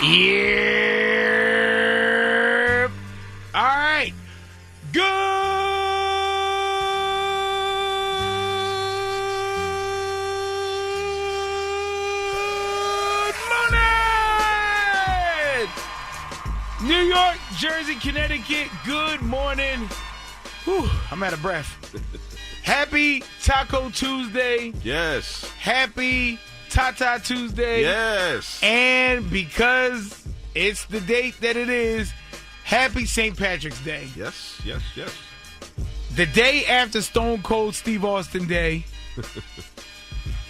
Yeah. All right. Good morning! New York, Jersey, Connecticut, good morning. Whew, I'm out of breath. Happy Taco Tuesday. Yes. Happy Tata Tuesday. Yes. And because it's the date that it is, happy St. Patrick's Day. Yes. The day after Stone Cold Steve Austin Day.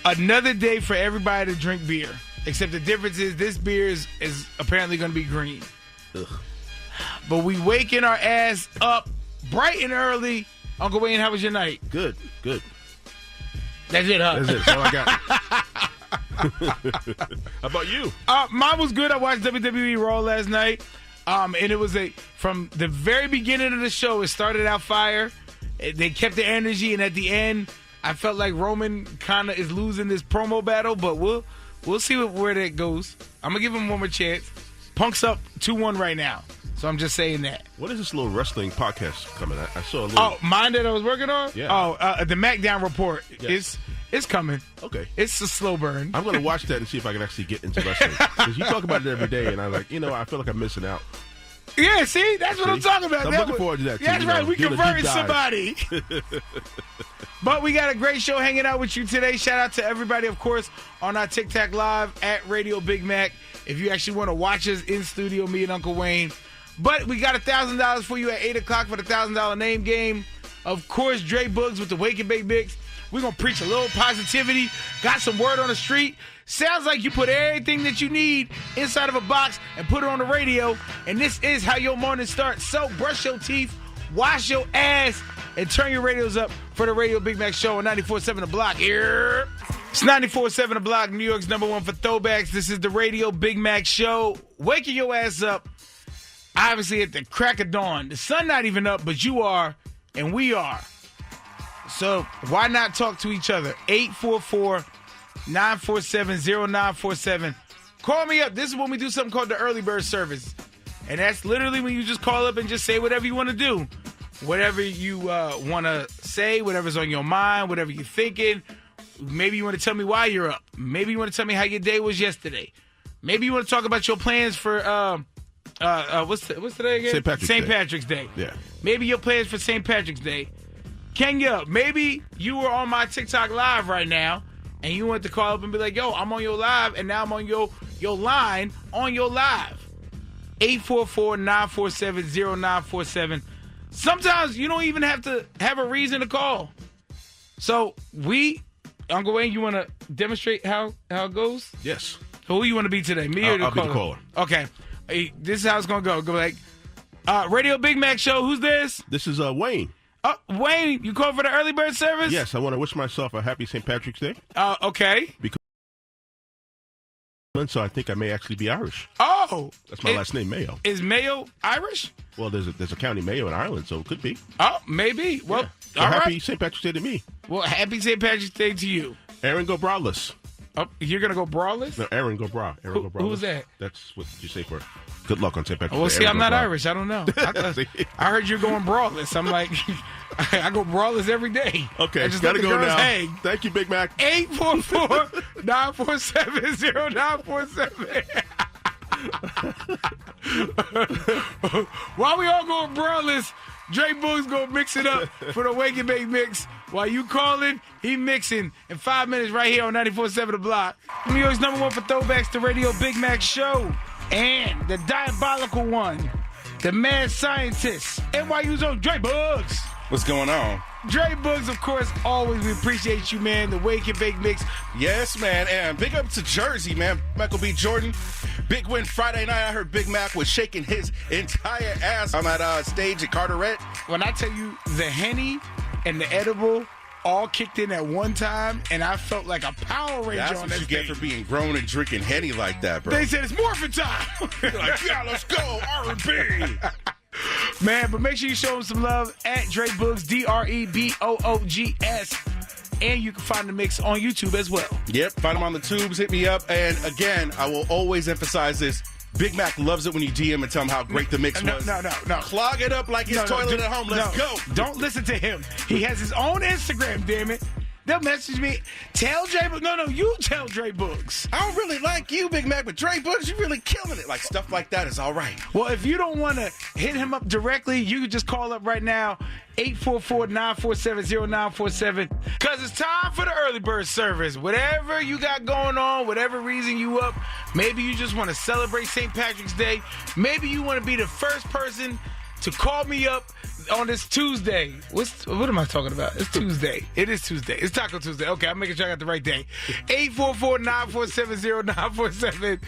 Another day for everybody to drink beer. Except the difference is this beer is apparently going to be green. Ugh. But we waking our ass up bright and early. Uncle Wayne, how was your night? Good. That's it, huh? That's it. That's all I got. How about you? Mine was good. I watched WWE Raw last night. And it was from the very beginning of the show, it started out fire. They kept the energy, and at the end, I felt like Roman kind of is losing this promo battle, but we'll see where that goes. I'm going to give him one more chance. Punk's up 2-1 right now. So I'm just saying that. What is this little wrestling podcast coming? I saw a little. Oh, mine that I was working on? Yeah. Oh, the Mack Down report. Yes. It's coming. Okay. It's a slow burn. I'm going to watch that and see if I can actually get into wrestling. Because you talk about it every day, and I'm like, I feel like I'm missing out. Yeah, see? That's what I'm talking about. So I'm looking forward to that, too. That's right. We Give it a converted deep dive. somebody. But we got a great show hanging out with you today. Shout out to everybody, of course, on our TikTok Live at Radio Big Mac. If you actually want to watch us in studio, me and Uncle Wayne. But we got $1,000 for you at 8 o'clock for the $1,000 name game. Of course, Dre Boogs with the Wake and Bake Mix. We're going to preach a little positivity. Got some word on the street. Sounds like you put everything that you need inside of a box and put it on the radio. And this is how your morning starts. So brush your teeth, wash your ass, and turn your radios up for the Radio Big Mac Show on 94.7 The Block. Here. It's 94.7 The Block, New York's #1 for throwbacks. This is the Radio Big Mac Show. Waking your ass up. Obviously at the crack of dawn. The sun not even up, but you are, and we are. So why not talk to each other? 844-947-0947. Call me up. This is when we do something called the early bird service. And that's literally when you just call up and just say whatever you want to do. Whatever you want to say, whatever's on your mind, whatever you're thinking. Maybe you want to tell me why you're up. Maybe you want to tell me how your day was yesterday. Maybe you want to talk about your plans for... what's today again? St. Patrick's Day. Yeah. Maybe your plans for St. Patrick's Day. Kenya, maybe you were on my TikTok Live right now, and you want to call up and be like, yo, I'm on your live, and now I'm on your line on your live. 844-947-0947. Sometimes you don't even have to have a reason to call. So Uncle Wayne, you want to demonstrate how it goes? Yes. Who you want to be today? Me or the I'll caller? be the caller. Okay. Hey, this is how it's going to go. Go like, Radio Big Mac Show, who's this? This is Wayne. Wayne, you called for the early bird service? Yes, I want to wish myself a happy St. Patrick's Day. Okay. Because so I think I may actually be Irish. Oh. That's my last name, Mayo. Is Mayo Irish? Well, there's a county Mayo in Ireland, so it could be. Oh, maybe. Well, yeah. So all happy right. St. Patrick's Day to me. Well, happy St. Patrick's Day to you. Aaron go braless. Oh, you're going to go braless? No, Aaron go bra. Aaron go braless. Who's that? That's what you say for good luck on St. Patrick's Day. Well, see, Aaron I'm not bra. Irish. I don't know. I heard you're going braless. I'm like, I go braless every day. Okay, I just gotta let the go girls now. hang. Thank you, Big Mac. 844-947-0947. While we all going braless, Dre Boogs gonna mix it up for the Wake and Bake Mix. While you calling, he mixing in 5 minutes right here on 94.7 The Block. New York's #1 for throwbacks, the Radio Big Mac Show. And the diabolical one, the mad scientist, NYU's own Dre Boogs. What's going on? Dre Boogs, of course, always we appreciate you, man. The Wake and Bake Mix. Yes, man. And big up to Jersey, man. Michael B. Jordan. Big win Friday night. I heard Big Mac was shaking his entire ass on that stage at Carteret. When I tell you the Henny and the edible all kicked in at one time, and I felt like a Power Ranger That's on what that you stage. get for being grown and drinking Henny like that, bro. They said it's morphin' time. You're like, yeah, let's go, R&B. Man, but make sure you show them some love at Dre Boogs, DREBOOGS. And you can find the mix on YouTube as well. Yep, find them on the tubes, hit me up. And again, I will always emphasize this. Big Mac loves it when you DM and tell him how great the mix was. No. Clog it up like his toilet at home. Let's go. Don't listen to him. He has his own Instagram, damn it. They'll message me. Tell Dre Boogs. No, you tell Dre Boogs. I don't really like you, Big Mac, but Dre Boogs, you're really killing it. Like, stuff like that is all right. Well, if you don't want to hit him up directly, you can just call up right now, 844-947-0947, because it's time for the early bird service. Whatever you got going on, whatever reason you up, maybe you just want to celebrate St. Patrick's Day. Maybe you want to be the first person to call me up on this Tuesday. What am I talking about? It's Tuesday. It is Tuesday. It's Taco Tuesday. Okay, I'm making sure I got the right day. 844-947-0947.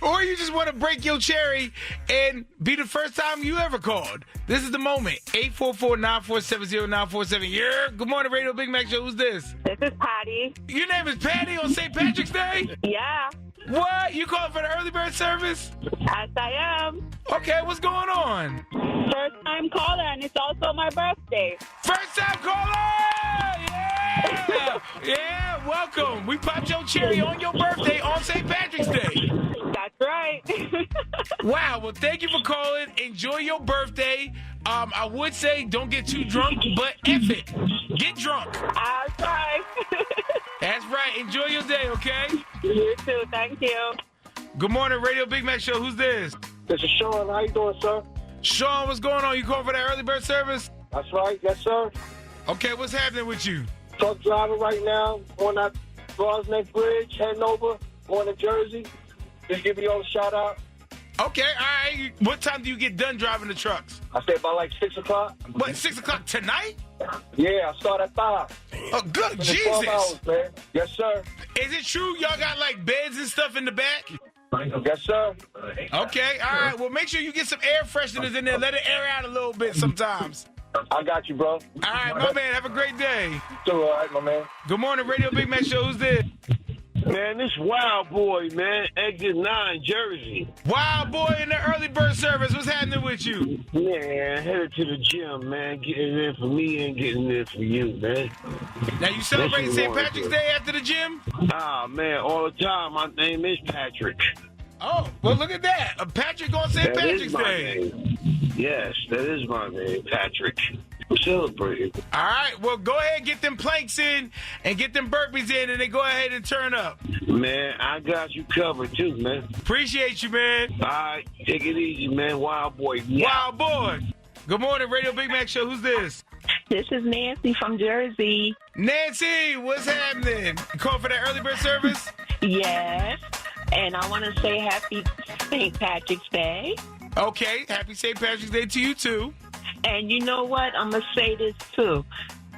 Or you just want to break your cherry and be the first time you ever called. This is the moment. 844-947-0947. Yeah. Good morning, Radio Big Mac Show. Who's this? This is Patty. Your name is Patty on St. Patrick's Day? Yeah. What? You calling for the early bird service? Yes, I am. Okay, what's going on? First time caller, and it's also my birthday. First time caller! Yeah! Yeah, welcome. We popped your cherry on your birthday on St. Patrick's Day. That's right. Wow, well, thank you for calling. Enjoy your birthday. I would say don't get too drunk, but F it. Get drunk. I'll try. That's right. Enjoy your day, okay? You too. Thank you. Good morning, Radio Big Mac Show. Who's this? This is Sean. How you doing, sir? Sean, what's going on? You calling for that early bird service? That's right. Yes, sir. Okay, what's happening with you? Truck driver right now on that Broad's Neck Bridge, heading over, going to Jersey. Just give you all a shout out. Okay, all right. What time do you get done driving the trucks? I say about like 6 o'clock. What, 6 o'clock tonight? Yeah, I start at 5. Oh, good It's 12 Jesus. hours, man. Yes, sir. Is it true y'all got like beds and stuff in the back? Yes, sir. Okay, all right. Well, make sure you get some air fresheners in there. Let it air out a little bit sometimes. I got you, bro. All right, my man. Have a great day. Too, all right, my man. Good morning, Radio Big Mac Show. Who's this? Man, this Wild Boy, man, Exit 9, Jersey. Wild boy in the early bird service. What's happening with you? Man, headed to the gym, man, getting in for me and getting in for you, man. Now, you celebrating St. Patrick's Day after the gym? Ah, man, all the time. My name is Patrick. Oh, well, look at that. Patrick on St. That Patrick's is my Day. name. Yes, that is my name, Patrick. I'm celebrating. All right, well, go ahead and get them planks in and get them burpees in, and then go ahead and turn up. Man, I got you covered, too, man. Appreciate you, man. All right, take it easy, man. Wild Boy. Yeah. Wild boy. Good morning, Radio Big Mac Show. Who's this? This is Nancy from Jersey. Nancy, what's happening? You calling for that early bird service? Yes. And I want to say happy St. Patrick's Day. Okay, happy St. Patrick's Day to you, too. And you know what? I'm going to say this, too.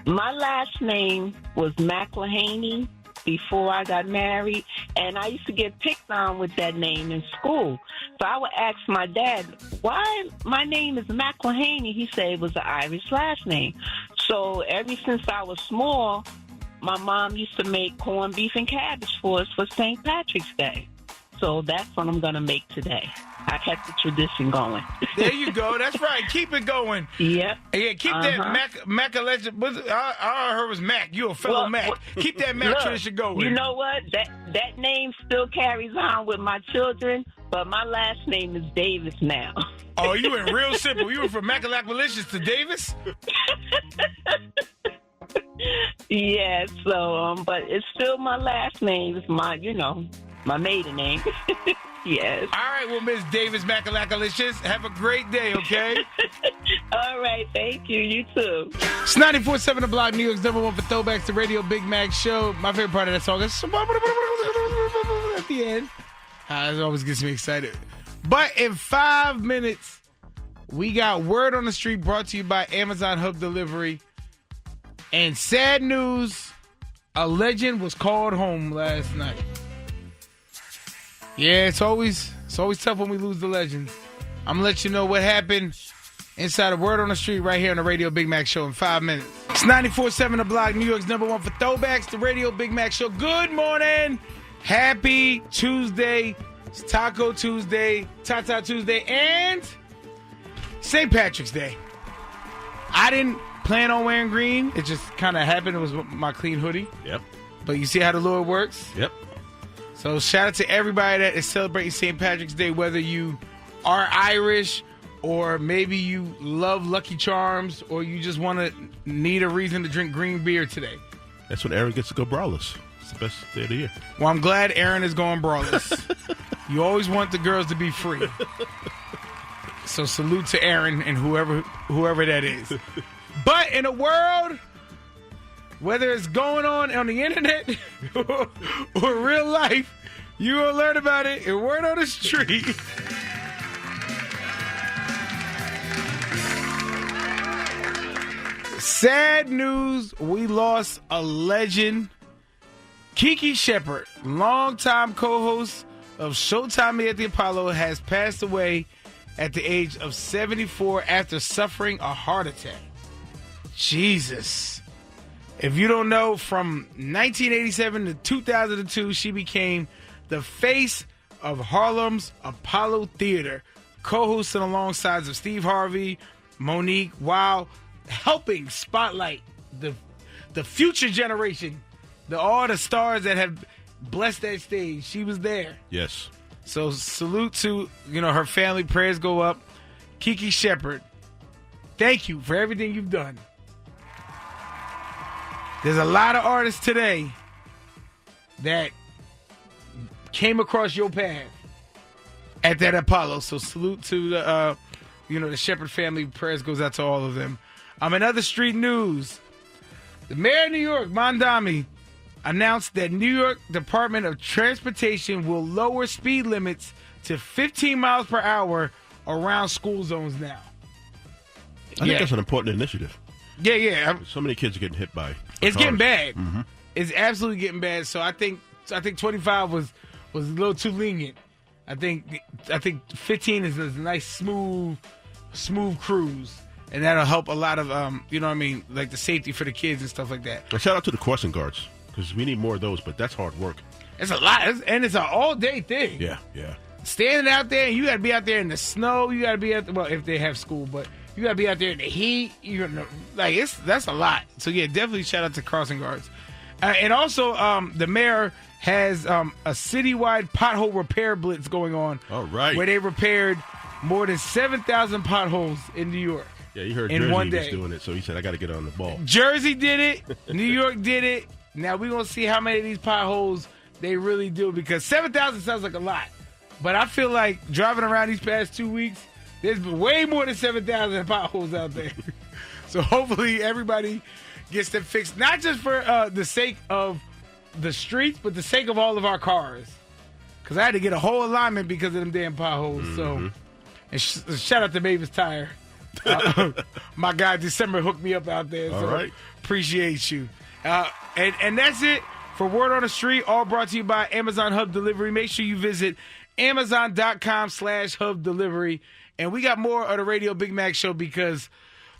My last name was McElhaney before I got married, and I used to get picked on with that name in school. So I would ask my dad, why my name is McElhaney? He said it was an Irish last name. So ever since I was small, my mom used to make corned beef and cabbage for us for St. Patrick's Day. So that's what I'm going to make today. I kept the tradition going. There you go. That's right. Keep it going. Yep. Yeah, keep that Mack legend. I heard it was Mack. You a fellow Mack. Keep that Mack tradition going. You know what? That name still carries on with my children, but my last name is Davis now. Oh, you went real simple. You went from Mack-a-lack-malicious to Davis? Yeah, so, but it's still my last name. It's my, my maiden name. Yes. All right, well, Miss Davis Mack-a-lack-malicious, have a great day, okay? All right, thank you. You too. It's 94.7 The Block, New York's #1 for Throwbacks, the Radio Big Mac Show. My favorite part of that song is at the end. It always gets me excited. But in 5 minutes, we got Word on the Street brought to you by Amazon Hub Delivery. And sad news, a legend was called home last night. Yeah, it's always tough when we lose the legends. I'm going to let you know what happened inside of Word on the Street right here on the Radio Big Mac Show in 5 minutes. It's 94.7 The Block, New York's #1 for Throwbacks, the Radio Big Mac Show. Good morning. Happy Tuesday. It's Taco Tuesday, Tata Tuesday, and St. Patrick's Day. I didn't plan on wearing green. It just kind of happened. It was my clean hoodie. Yep. But you see how the Lord works? Yep. So shout out to everybody that is celebrating St. Patrick's Day, whether you are Irish or maybe you love Lucky Charms or you just need a reason to drink green beer today. That's when Aaron gets to go braless. It's the best day of the year. Well, I'm glad Aaron is going braless. You always want the girls to be free. So salute to Aaron and whoever that is. But in a world, whether it's going on the internet or real life, you will learn about it in Word on the Street. Sad news, we lost a legend. Kiki Shepard, longtime co-host of Showtime at the Apollo, has passed away at the age of 74 after suffering a heart attack. Jesus. If you don't know, from 1987 to 2002, she became the face of Harlem's Apollo Theater, co-hosting alongside of Steve Harvey, Monique, while helping spotlight the future generation, all the stars that have blessed that stage. She was there. Yes. So salute to her family. Prayers go up. Kiki Shepard, thank you for everything you've done. There's a lot of artists today that came across your path at that Apollo. So salute to the Shepard family. Prayers goes out to all of them. In other street news, the mayor of New York, Mondami, announced that New York Department of Transportation will lower speed limits to 15 miles per hour around school zones now. I think that's an important initiative. Yeah. So many kids are getting hit by It's cars. getting bad. Mm-hmm. It's absolutely getting bad. So I think 25 was a little too lenient. I think 15 is a nice smooth cruise, and that'll help a lot of like the safety for the kids and stuff like that. And shout out to the crossing guards, because we need more of those, but that's hard work. It's a lot, and it's an all-day thing. Yeah. Standing out there, and you got to be out there in the snow. You got to be if they have school, but you got to be out there in the heat. That's a lot. So yeah, definitely shout out to crossing guards, and also the mayor has a citywide pothole repair blitz going on. All right, where they repaired more than 7,000 potholes in New York. Yeah, you heard in Jersey one was day. doing it, so he said I got to get on the ball. Jersey did it. New York did it. Now we're gonna see how many of these potholes they really do, because 7,000 sounds like a lot, but I feel like driving around these past 2 weeks, there's been way more than 7,000 potholes out there. So hopefully everybody gets them fixed, not just for the sake of the streets, but the sake of all of our cars. Because I had to get a whole alignment because of them damn potholes. Mm-hmm. So, and shout out to Mavis Tire. My guy December hooked me up out there. All so right. Appreciate you. And that's it for Word on the Street, all brought to you by Amazon Hub Delivery. Make sure you visit Amazon.com/Hub Delivery. And we got more of the Radio Big Mac Show because,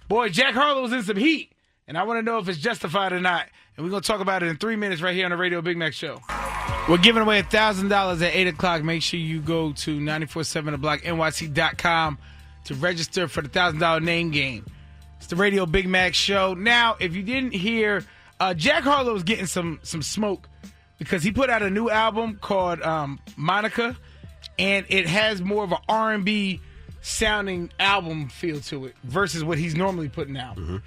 boy, Jack Harlow's in some heat. And I want to know if it's justified or not. And we're going to talk about it in 3 minutes right here on the Radio Big Mac Show. We're giving away $1,000 at 8 o'clock. Make sure you go to 947theblocknyc.com to register for the $1,000 name game. It's the Radio Big Mac Show. Now, if you didn't hear, Jack Harlow is getting some smoke because he put out a new album called Monica, and it has more of an R&B sounding album feel to it versus what he's normally putting out. Mm-hmm.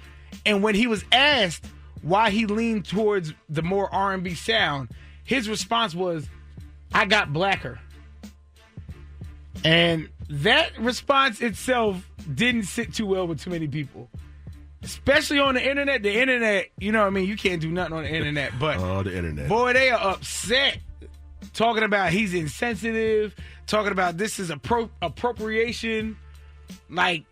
And when he was asked why he leaned towards the more R&B sound, his response was, I got blacker. And that response itself didn't sit too well with too many people. Especially on the internet. The internet, you know what I mean? You can't do nothing on the internet. But the internet. Boy, they are upset. Talking about he's insensitive. Talking about this is appropriation. Like,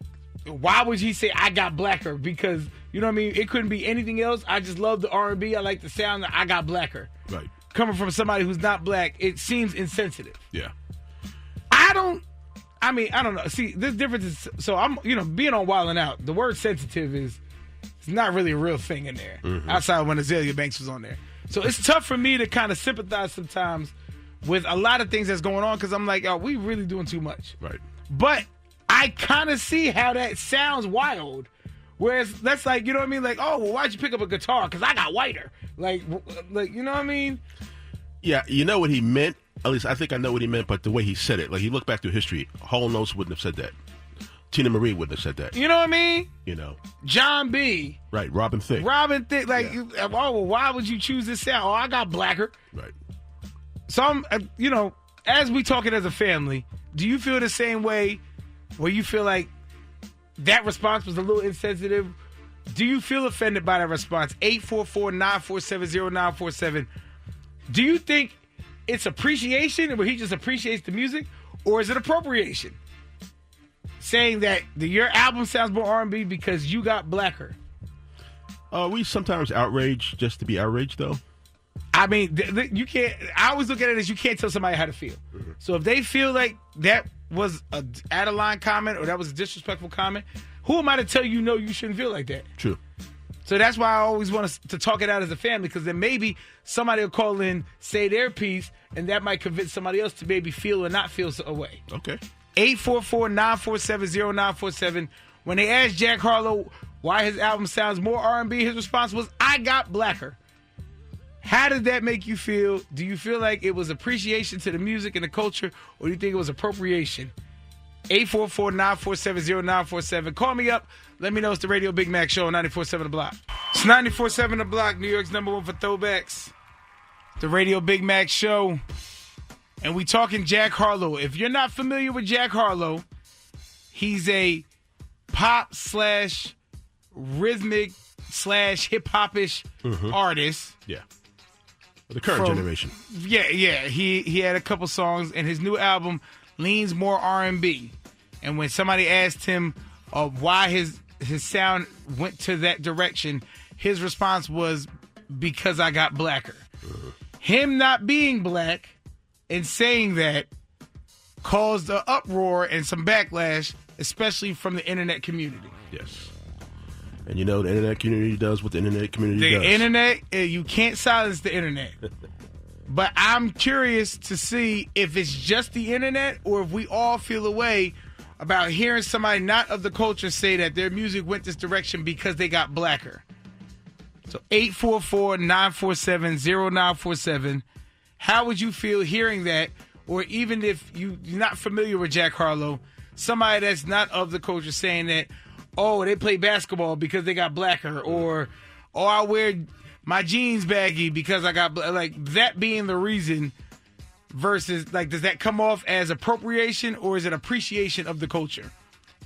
why would he say I got blacker? Because, you know what I mean? It couldn't be anything else. I just love the R&B. I like the sound that I got blacker. Right. Coming from somebody who's not black, it seems insensitive. Yeah. I don't know. See, this difference is, so I'm, being on Wild 'N Out, the word sensitive is not really a real thing in there. Mm-hmm. Outside when Azalea Banks was on there. So it's tough for me to kind of sympathize sometimes with a lot of things that's going on because I'm like, oh, we really doing too much. Right. But I kind of see how that sounds wild. Whereas that's like, you know what I mean? Like, oh, well, why'd you pick up a guitar? Because I got whiter. Like, you know what I mean? Yeah, you know what he meant At least I think I know what he meant, but the way he said it, like, you look back through history, Hall & Oates wouldn't have said that. Tina Marie wouldn't have said that. You know what I mean? You know. John B. Right, Robin Thicke. Like, oh, well, why would you choose this sound? Oh, I got blacker. Right. So, I'm, as we talking as a family, do you feel the same way where you feel like that response was a little insensitive? Do you feel offended by that response? 844-947-0947. Do you think it's appreciation where he just appreciates the music, or is it appropriation? Saying that your album sounds more R&B because you got blacker. We sometimes outrage just to be outraged, though. I mean, you can't. I always look at it as you can't tell somebody how to feel. Mm-hmm. So if they feel like that was a out of line comment or that was a disrespectful comment, who am I to tell you no, you shouldn't feel like that? True. So that's why I always want us to talk it out as a family, because then maybe somebody will call in, say their piece, and that might convince somebody else to maybe feel or not feel a way. Okay. 844-947-0947. When they asked Jack Harlow why his album sounds more R&B, his response was, I got blacker. How did that make you feel? Do you feel like it was appreciation to the music and the culture, or do you think it was appropriation? 844-947-0947. Call me up. Let me know. It's the Radio Big Mac Show on 94.7 The Block. It's 94.7 The Block, New York's #1 for throwbacks. The Radio Big Mac Show. And we talking Jack Harlow. If you're not familiar with Jack Harlow, he's a pop / rhythmic / hip hop-ish artist. Yeah. The current generation. Yeah. He had a couple songs, and his new album leans more R&B. And when somebody asked him why his sound went to that direction, his response was, because I got blacker. Him not being black and saying that caused an uproar and some backlash, especially from the internet community. Yes. And the internet community does what the internet community does. The internet, you can't silence the internet. But I'm curious to see if it's just the internet or if we all feel a way about hearing somebody not of the culture say that their music went this direction because they got blacker. So 844-947-0947. How would you feel hearing that? Or even if you're not familiar with Jack Harlow, somebody that's not of the culture saying that, oh, they play basketball because they got blacker, or, oh, I wear my jeans baggy because I got like that being the reason versus, like, does that come off as appropriation or is it appreciation of the culture?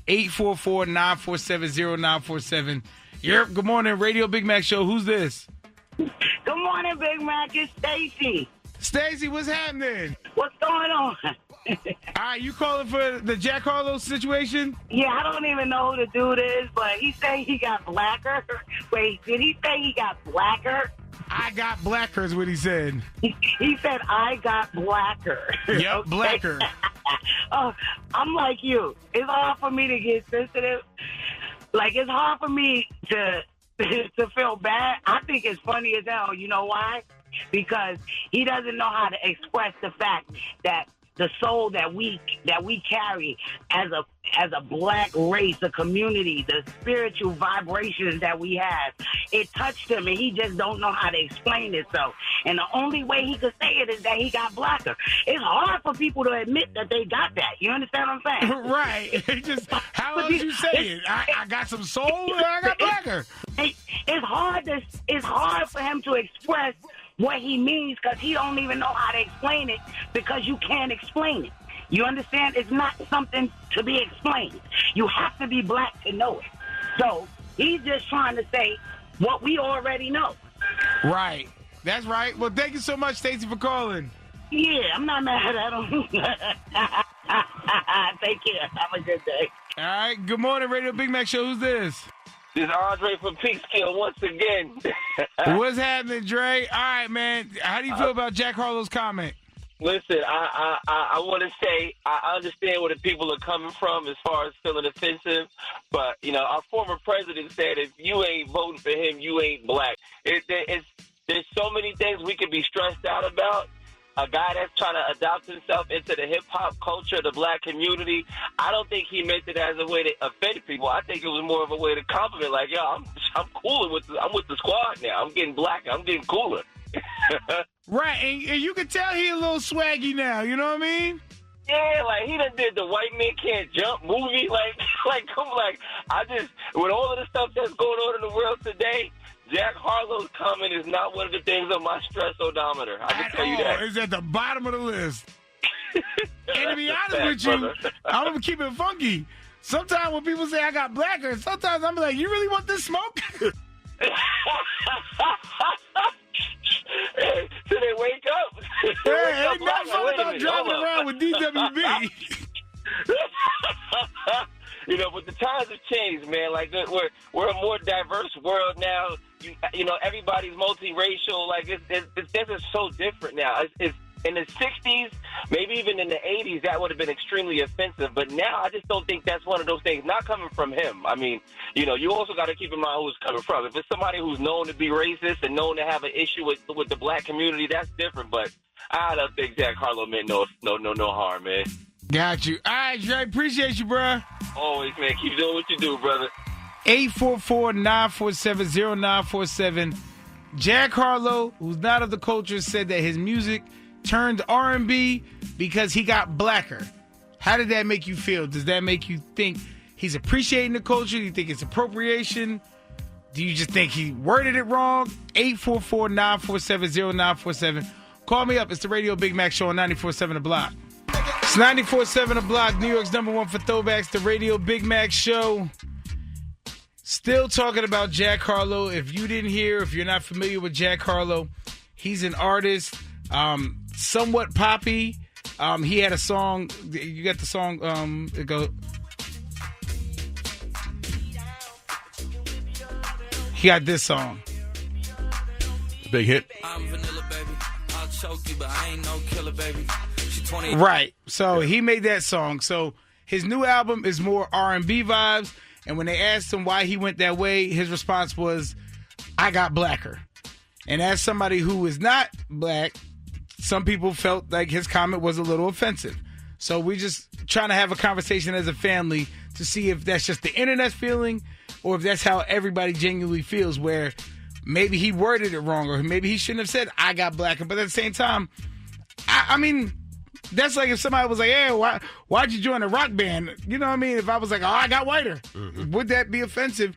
844-947-0947. Good morning, Radio Big Mac Show. Who's this? Good morning, Big Mac. It's Stacy. Stacy, what's happening? What's going on? All right, you calling for the Jack Harlow situation? Yeah, I don't even know who the dude is, but he said he got blacker. Wait, did he say he got blacker? I got blacker is what he said. He said, I got blacker. Yep, Okay? blacker. I'm like you. It's hard for me to get sensitive. Like, it's hard for me to feel bad. I think it's funny as hell. You know why? Because he doesn't know how to express the fact that the soul that we carry as a black race, a community, the spiritual vibrations that we have, it touched him, and he just don't know how to explain itself. And the only way he could say it is that he got blacker. It's hard for people to admit that they got that. You understand what I'm saying? Right. Just how else you say it? I got some soul, and I got blacker. It's hard for him to express what he means because he don't even know how to explain it because you can't explain it. You understand? It's not something to be explained. You have to be black to know it. So he's just trying to say what we already know. Right. That's right. Well, thank you so much, Stacey, for calling. Yeah, I'm not mad at him. Take care. Have a good day. All right. Good morning, Radio Big Mac Show. Who's this? This is Andre from Peekskill once again. What's happening, Dre? All right, man. How do you feel about Jack Harlow's comment? Listen, I want to say I understand where the people are coming from as far as feeling offensive, but, our former president said if you ain't voting for him, you ain't black. There's so many things we could be stressed out about. A guy that's trying to adopt himself into the hip-hop culture, the black community, I don't think he meant it as a way to offend people. I think it was more of a way to compliment, like, yo, I'm cooler I'm with the squad now. I'm getting blacker. I'm getting cooler. Right, and you can tell he a little swaggy now. You know what I mean? Yeah, like he done did the White Man Can't Jump movie. I just, with all of the stuff that's going on in the world today, Jack Harlow's comment is not one of the things on my stress odometer. I can tell you that. It's at the bottom of the list. And to be honest with you, I'm going to keep it funky. Sometimes when people say I got blacker, sometimes I'm like, you really want this smoke? Hey, so they wake up. Hey, ain't nothing fun about driving around with DWB. You know, but the times have changed, man. Like, we're a more diverse world now. You know, everybody's multiracial. Like, this is so different now. It's in the 60s, maybe even in the 80s, that would have been extremely offensive. But now I just don't think that's one of those things, not coming from him. I mean, you know, you also got to keep in mind who's coming from. If it's somebody who's known to be racist and known to have an issue with the black community, that's different. But I don't think Jack Harlow meant no harm, man. Got you. All right, Dre, appreciate you, bro. Always, man. Keep doing what you do, brother. 844-947-0947. Jack Harlow, who's not of the culture, said that his music turned R&B because he got blacker. How did that make you feel? Does that make you think he's appreciating the culture? Do you think it's appropriation? Do you just think he worded it wrong? 844-947-0947. Call me up. It's the Radio Big Mac Show on 94.7 The Block. It's 94.7 The Block, New York's #1 for throwbacks, the Radio Big Mac Show. Still talking about Jack Harlow. If you didn't hear, if you're not familiar with Jack Harlow, he's an artist, somewhat poppy. He had a song. You got the song. It goes. He got this song. Big hit. I'm vanilla, baby. I'll choke you, but I ain't no killer, baby. She 20. Right. So he made that song. So his new album is more R&B vibes. And when they asked him why he went that way, his response was, I got blacker. And as somebody who is not black, some people felt like his comment was a little offensive. So we're just trying to have a conversation as a family to see if that's just the internet feeling or if that's how everybody genuinely feels, where maybe he worded it wrong or maybe he shouldn't have said, I got blacker. But at the same time, I mean, that's like if somebody was like, hey, why'd you join a rock band? You know what I mean? If I was like, oh, I got whiter. Mm-hmm. Would that be offensive?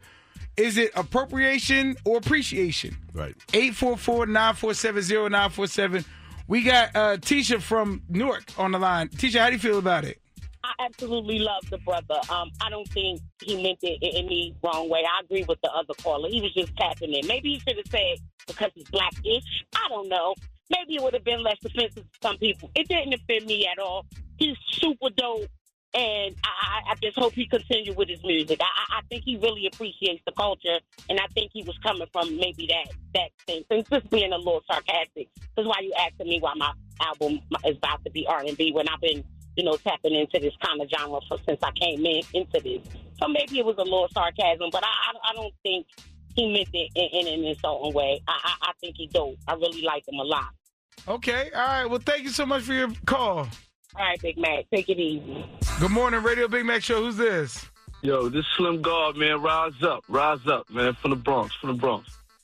Is it appropriation or appreciation? Right. 844-947-0947. We got Tisha from Newark on the line. Tisha, how do you feel about it? I absolutely love the brother. I don't think he meant it in any wrong way. I agree with the other caller. He was just tapping in. Maybe he should have said because he's blackish. I don't know. Maybe it would have been less offensive to some people. It didn't offend me at all. He's super dope, and I just hope he continues with his music. I think he really appreciates the culture, and I think he was coming from maybe that thing. So just being a little sarcastic. That's why you asking me why my album is about to be R&B when I've been, tapping into this kind of genre since I came into this. So maybe it was a little sarcasm, but I don't think he meant it in an insulting way. I think he's dope. I really like him a lot. Okay. All right. Well, thank you so much for your call. All right, Big Mac. Take it easy. Good morning, Radio Big Mac Show. Who's this? Yo, this Slim Guard, man. Rise up, man. From the Bronx.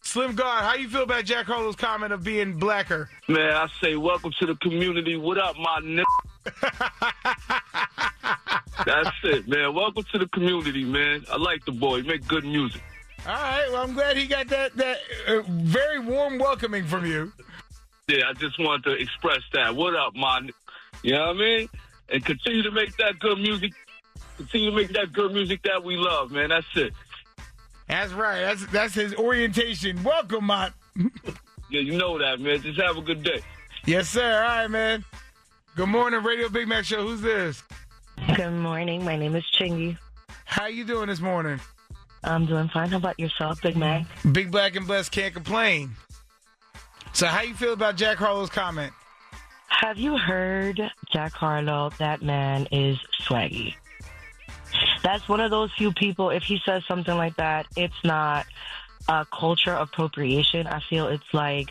Slim Guard, how you feel about Jack Harlow's comment of being blacker? Man, I say welcome to the community. What up, my nigga? That's it, man. Welcome to the community, man. I like the boy. He make good music. All right. Well, I'm glad he got that very warm welcoming from you. Yeah, I just wanted to express that. What up, man? You know what I mean? And continue to make that good music. Continue to make that good music that we love, man. That's it. That's right. That's his orientation. Welcome, man. Yeah, you know that, man. Just have a good day. Yes, sir. All right, man. Good morning, Radio Big Mac Show. Who's this? Good morning. My name is Chingy. How you doing this morning? I'm doing fine. How about yourself, Big Mac? Big Black and Blessed, can't complain. So how you feel about Jack Harlow's comment? Have you heard Jack Harlow? That man is swaggy. That's one of those few people, if he says something like that, it's not culture appropriation. I feel it's like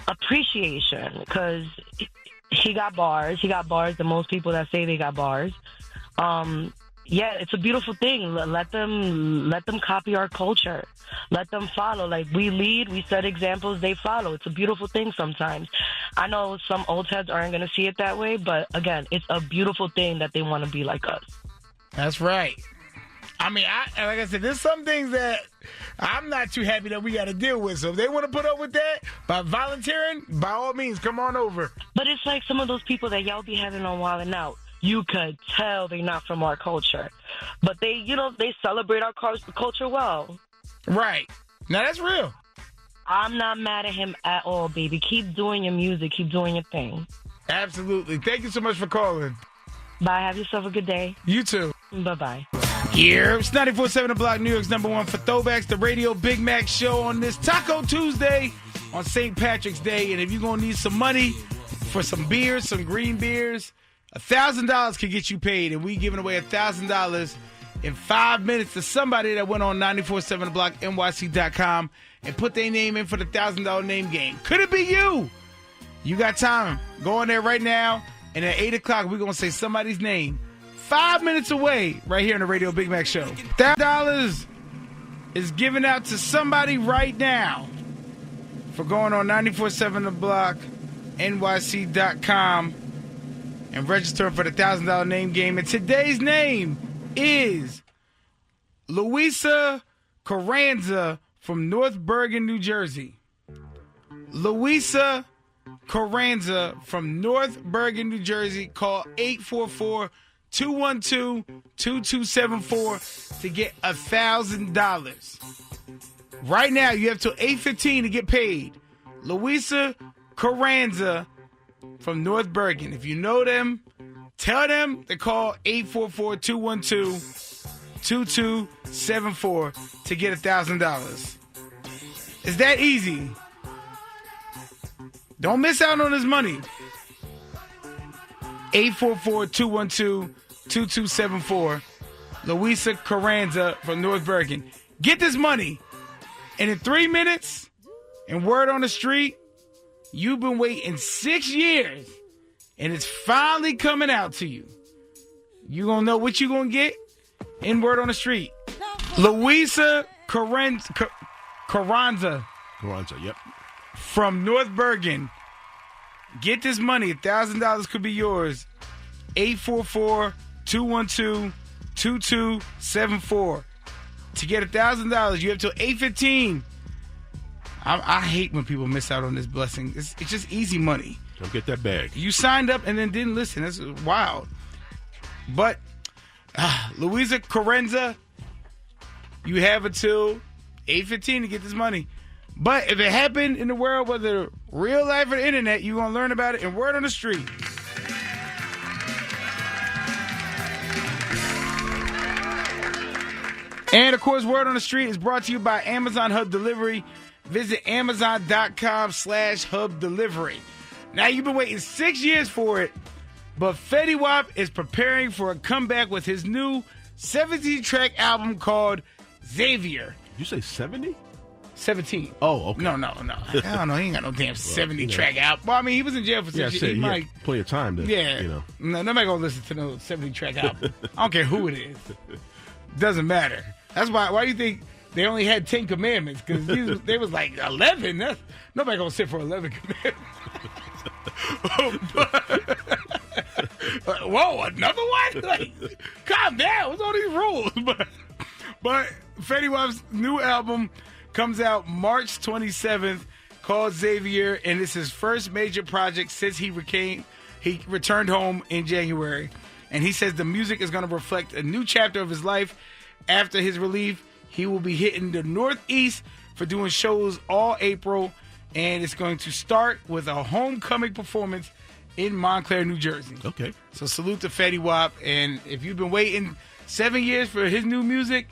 appreciation because he got bars. He got bars than most people that say they got bars. Yeah, it's a beautiful thing. Let them copy our culture. Let them follow. Like we lead, we set examples, they follow. It's a beautiful thing sometimes. I know some old heads aren't going to see it that way, but again, it's a beautiful thing that they want to be like us. That's right. I mean, like I said, there's some things that I'm not too happy that we got to deal with. So if they want to put up with that by volunteering, by all means, come on over. But it's like some of those people that y'all be having on Wild 'N Out. You could tell they're not from our culture. But they celebrate our culture well. Right. Now, that's real. I'm not mad at him at all, baby. Keep doing your music. Keep doing your thing. Absolutely. Thank you so much for calling. Bye. Have yourself a good day. You too. Bye-bye. Here, it's 94.7 The Block, New York's #1 for Throwbacks, the Radio Big Mac Show on this Taco Tuesday on St. Patrick's Day. And if you're going to need some money for some beers, some green beers, $1,000 can get you paid. And we giving away $1,000 in 5 minutes to somebody that went on 94.7 The Block, NYC.com and put their name in for the $1,000 name game. Could it be you? You got time. Go on there right now. And at 8 o'clock, we're going to say somebody's name. 5 minutes away, right here on the Radio Big Mac Show. $1,000 is given out to somebody right now for going on 94.7 The Block, NYC.com, and registering for the $1,000 name game. And today's name is Louisa Carranza from North Bergen, New Jersey. Louisa Carranza from North Bergen, New Jersey. Call 844-212-2274 to get $1,000. Right now, you have till 8:15 to get paid. Louisa Carranza from North Bergen. If you know them, tell them to call 844-212-2274 to get $1,000. It's that easy. Don't miss out on this money. 844-212-2274. Louisa Carranza from North Bergen. Get this money. And in 3 minutes, and word on the street, you've been waiting 6 years, and it's finally coming out to you. You gonna know what you gonna get in word on the street. Louisa Carranza. Carranza, yep. From North Bergen. Get this money. $1,000 could be yours. 844-212-2274. To get $1,000, you have till 8:15. I hate when people miss out on this blessing. It's just easy money. Don't get that bag. You signed up and then didn't listen. That's wild. But Louisa Carranza, you have until 8:15 to get this money. But if it happened in the world, whether real life or the internet, you're going to learn about it in word on the street. And, of course, Word on the Street is brought to you by Amazon Hub Delivery. Visit Amazon.com/Hub Delivery. Now, you've been waiting 6 years for it, but Fetty Wap is preparing for a comeback with his new 17-track album called Xavier. You say 70? 17. Oh, okay. No. I don't know. He ain't got no damn 70-track album. Well, I mean, he was in jail for 6 years. He might plenty of time to, No, nobody going to listen to no 70-track album. I don't care who it is. Doesn't matter. That's why do you think they only had 10 commandments? Because they was like 11. Nobody going to sit for 11 commandments. Whoa, another one? Like, calm down. What's all these rules? But Fetty Wap's new album comes out March 27th called Xavier, and it's his first major project since he returned home in January. And he says the music is going to reflect a new chapter of his life. After his release, he will be hitting the Northeast for doing shows all April, and it's going to start with a homecoming performance in Montclair, New Jersey. Okay. So salute to Fetty Wap, and if you've been waiting 7 years for his new music,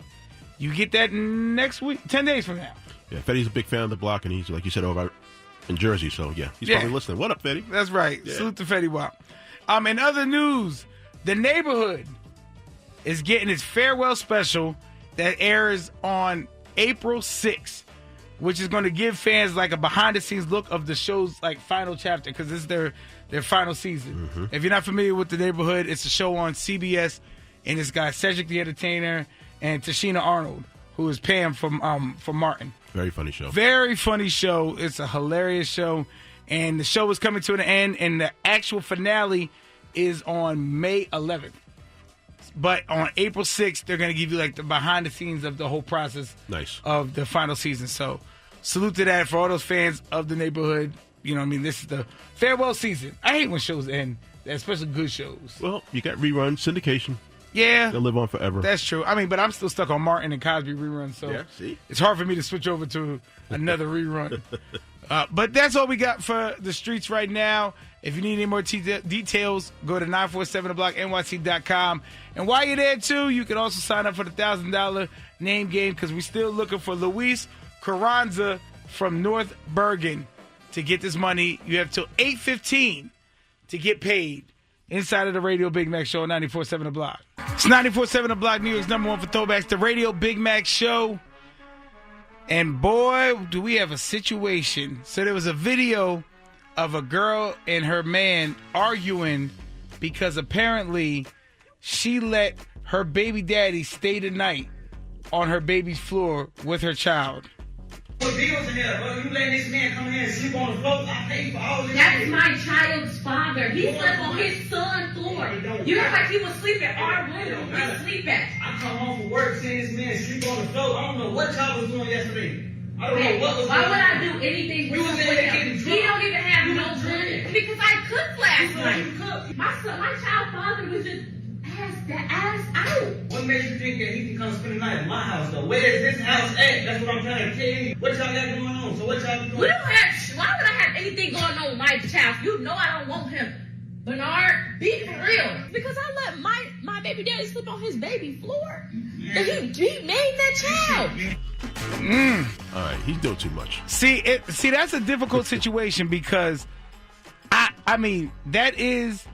you get that next week, 10 days from now. Yeah, Fetty's a big fan of the block, and he's, like you said, over in Jersey, so he's probably listening. What up, Fetty? That's right. Yeah. Salute to Fetty Wap. In other news, The Neighborhood is getting its farewell special that airs on April 6th, which is going to give fans like a behind-the-scenes look of the show's like final chapter, because this is their final season. Mm-hmm. If you're not familiar with The Neighborhood, it's a show on CBS, and it's got Cedric the Entertainer and Tashina Arnold, who is Pam from Martin. Very funny show. Very funny show. It's a hilarious show. And the show is coming to an end, and the actual finale is on May 11th. But on April 6th, they're going to give you like the behind the scenes of the whole process of the final season. So salute to that for all those fans of the neighborhood. You know what I mean? This is the farewell season. I hate when shows end, especially good shows. Well, you got reruns, syndication. Yeah. They'll live on forever. That's true. I mean, but I'm still stuck on Martin and Cosby reruns, so it's hard for me to switch over to another rerun. But that's all we got for the streets right now. If you need any more details, go to 947theblocknyc.com. And while you're there, too, you can also sign up for the $1,000 name game because we're still looking for Louisa Carranza from North Bergen to get this money. You have till 8:15 to get paid inside of the Radio Big Mac Show on 94.7 The Block. It's 94.7 The Block, New York's #1 for throwbacks, the Radio Big Mac Show. And boy, do we have a situation. So there was a video of a girl and her man arguing because apparently she let her baby daddy stay the night on her baby's floor with her child. What deals in here, bro? You letting this man come in here and sleep on the floor? I pay for all this. That is my child's father. He slept on his son's floor. You act like he was sleeping in our room. We sleep at. I come home from work seeing this man sleep on the floor. I don't know what y'all was doing yesterday. I don't know what was going on. Why would I do anything with him? He don't even have no money. Because I cooked last night. My child's father was just ass out. What makes you think that he can come spend the night at my house, though? Where is this house at? That's what I'm trying to tell you. What y'all got going on? So what y'all doing? We don't have, why would I have anything going on with my child? You know I don't want him. Bernard, be for real. Because I let my baby daddy sleep on his baby floor. And he made that child. All right, he's doing too much. See, that's a difficult situation because, I mean, that is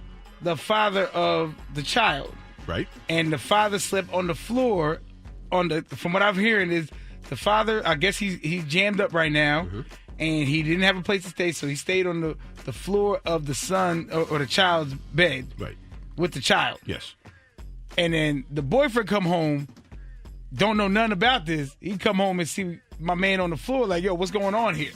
the father of the child. Right. And the father slept on the floor from what I'm hearing is the father, I guess he's jammed up right now, and he didn't have a place to stay, so he stayed on the floor of the son or the child's bed. Right. With the child. Yes. And then the boyfriend come home, don't know nothing about this. He come home and see my man on the floor like, yo, what's going on here?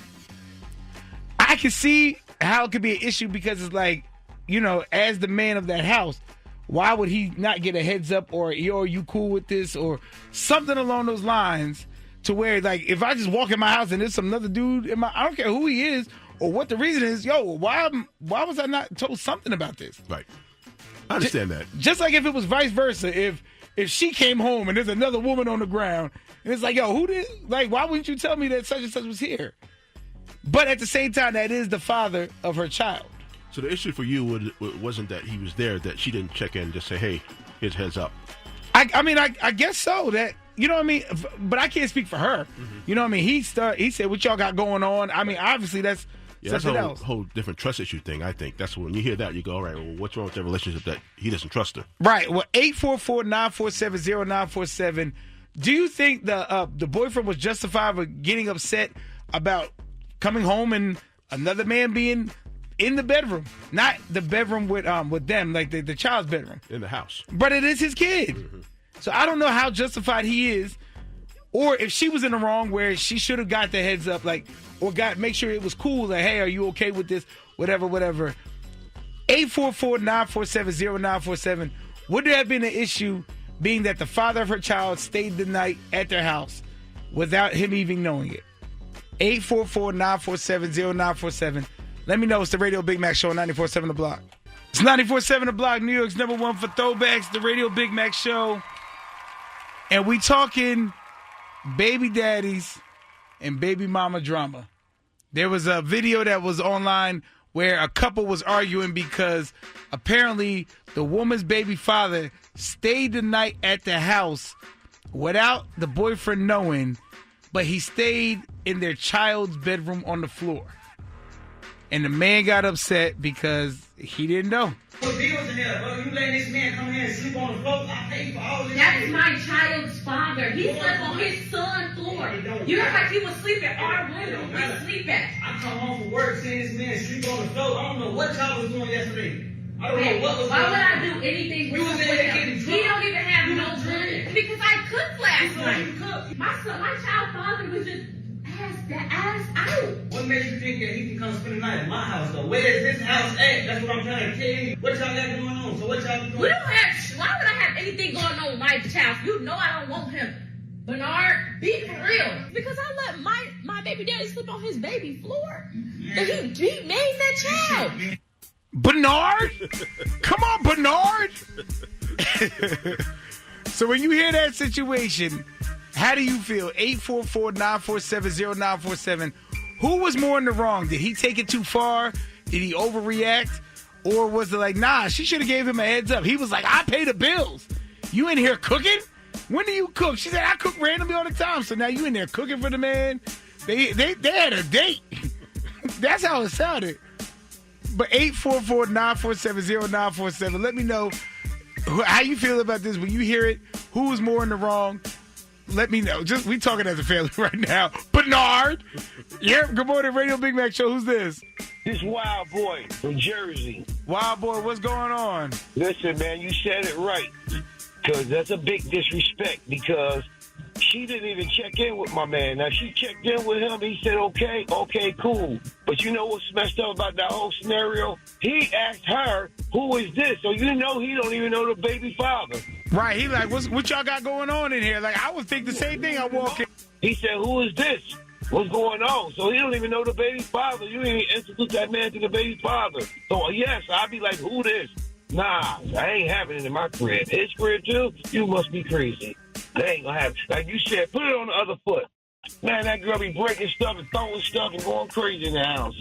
I can see how it could be an issue because it's like, you know, as the man of that house, why would he not get a heads up or, yo, are you cool with this? Or something along those lines to where, like, if I just walk in my house and there's some other dude I don't care who he is or what the reason is, yo, why was I not told something about this? Right. I understand that. Just like if it was vice versa, if she came home and there's another woman on the ground and it's like, yo, who did, like, why wouldn't you tell me that such and such was here? But at the same time, that is the father of her child. So the issue for you wasn't that he was there, that she didn't check in and just say, hey, here's heads up. I mean, I guess so. That, you know what I mean? But I can't speak for her. You know what I mean? He said, what y'all got going on? I mean, obviously that's something else. That's a whole different trust issue thing, I think. That's when you hear that, you go, all right, well, what's wrong with their relationship that he doesn't trust her? Right. Well, 844-947-0947. Do you think the boyfriend was justified with getting upset about coming home and another man being in the bedroom, not the bedroom with them, like the child's bedroom in the house? But it is his kid, so I don't know how justified he is, or if she was in the wrong where she should have got the heads up, like, or make sure it was cool, like, hey, are you okay with this? Whatever. 844-947-0947. Would there have been an issue being that the father of her child stayed the night at their house without him even knowing it? 844-947-0947. Let me know. It's the Radio Big Mac Show on 94.7 The Block. It's 94.7 The Block, New York's #1 for throwbacks, the Radio Big Mac Show. And we talking baby daddies and baby mama drama. There was a video that was online where a couple was arguing because apparently the woman's baby father stayed the night at the house without the boyfriend knowing, but he stayed in their child's bedroom on the floor. And the man got upset because he didn't know. What deals in here, bro? You letting this man come in here and sleep on the floor? I pay for all this. That is my child's father. He slept on his son's floor. You act like he was sleeping in our room. We sleep at. I come home from work seeing this man sleep on the floor. I don't know what y'all was doing yesterday. I don't know what was going on. Why would I do anything with him? He don't even have no money. Because I cooked last night. My child's father was just that ass out. What makes you think that he can come spend the night at my house, though? Where is this house at? That's what I'm trying to tell you. What y'all got going on? So what y'all doing? We don't have, why would I have anything going on with my child? You know I don't want him. Bernard, be for real. Because I let my baby daddy sleep on his baby floor. And he made that child. Bernard? Come on, Bernard. So when you hear that situation, how do you feel? 844-947-0947. Who was more in the wrong? Did he take it too far? Did he overreact? Or was it like, nah, she should have gave him a heads up. He was like, I pay the bills. You in here cooking? When do you cook? She said, I cook randomly all the time. So now you in there cooking for the man? They had a date. That's how it sounded. But 844-947-0947. Let me know how you feel about this. When you hear it, who was more in the wrong? Let me know. We talking as a family right now. Bernard. Yep. Good morning, Radio Big Mac Show. Who's this? This Wild Boy from Jersey. Wild Boy, what's going on? Listen, man, you said it right. Because that's a big disrespect because she didn't even check in with my man. Now, she checked in with him. He said, okay, cool. But you know what's messed up about that whole scenario? He asked her, who is this? So you know he don't even know the baby father. Right. He like, what y'all got going on in here? Like, I would think the same thing. I walk in. He said, who is this? What's going on? So he don't even know the baby father. You didn't even introduce that man to the baby father. So, yes, I'd be like, who this? Nah, I ain't having it in my crib. His crib, too? You must be crazy. They ain't gonna have it. Like you said, put it on the other foot. Man, that girl be breaking stuff and throwing stuff and going crazy in the house.